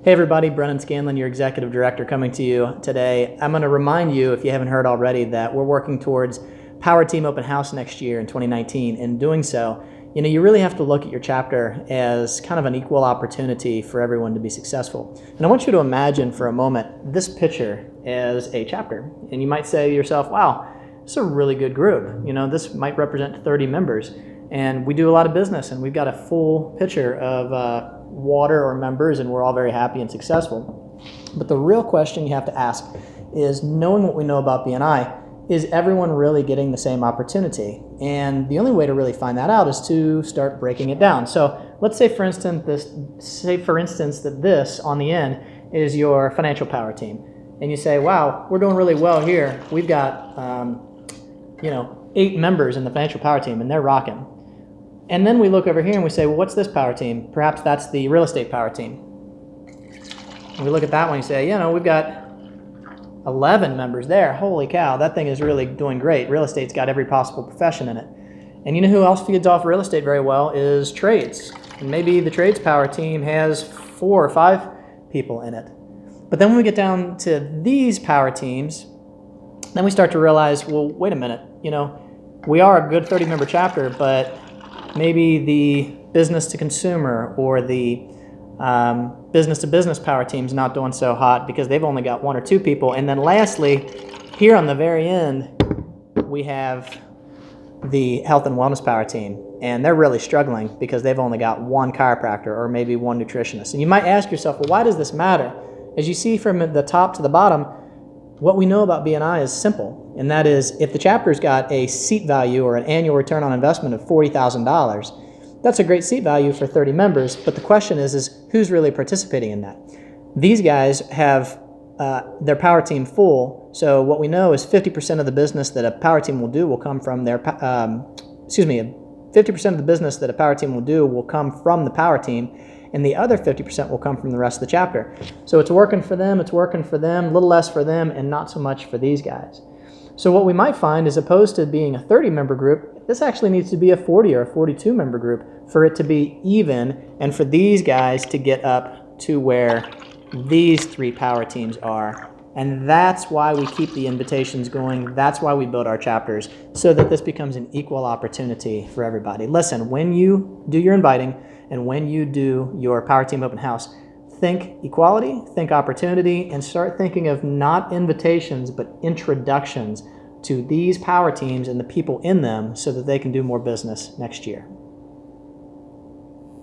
Hey everybody, Brennan Scanlon, your Executive Director, coming to you today. I'm going to remind you, if you haven't heard already, that we're working towards Power Team Open House next year in 2019. In doing so, you really have to look at your chapter as kind of an equal opportunity for everyone to be successful. And I want you to imagine for a moment this picture as a chapter. And you might say to yourself, wow, this is a really good group. This might represent 30 members. And we do a lot of business, and we've got a full picture of water or members, and we're all very happy and successful. But the real question you have to ask is, knowing what we know about BNI, is everyone really getting the same opportunity? And the only way to really find that out is to start breaking it down. So let's say, for instance, that this on the end is your financial power team, and you say, wow, we're doing really well here. We've got 8 members in the financial power team, and they're rocking. And then we look over here and we say, well, what's this power team? Perhaps that's the real estate power team. And we look at that one and say, we've got 11 members there. Holy cow, that thing is really doing great. Real estate's got every possible profession in it. And you know who else feeds off real estate very well is trades. And maybe the trades power team has 4 or 5 people in it. But then when we get down to these power teams, then we start to realize, well, wait a minute, we are a good 30-member chapter, but maybe the business to consumer or the business to business power team's not doing so hot because they've only got 1 or 2 people. And then lastly, here on the very end, we have the health and wellness power team, and they're really struggling because they've only got 1 chiropractor or maybe 1 nutritionist. And you might ask yourself, well, why does this matter? As you see from the top to the bottom, what we know about BNI is simple, and that is if the chapter's got a seat value or an annual return on investment of $40,000, that's a great seat value for 30 members, but the question is who's really participating in that? These guys have their power team full, so what we know is 50% of the business that a power team will do will come from their, 50% of the business that a power team will do will come from the power team, and the other 50% will come from the rest of the chapter. So it's working for them, a little less for them, and not so much for these guys. So what we might find is, opposed to being a 30-member group, this actually needs to be a 40 or a 42-member group for it to be even, and for these guys to get up to where these 3 power teams are. And that's why we keep the invitations going. That's why we build our chapters, so that this becomes an equal opportunity for everybody. Listen, when you do your inviting and when you do your Power Team Open House, think equality, think opportunity, and start thinking of not invitations, but introductions to these power teams and the people in them so that they can do more business next year.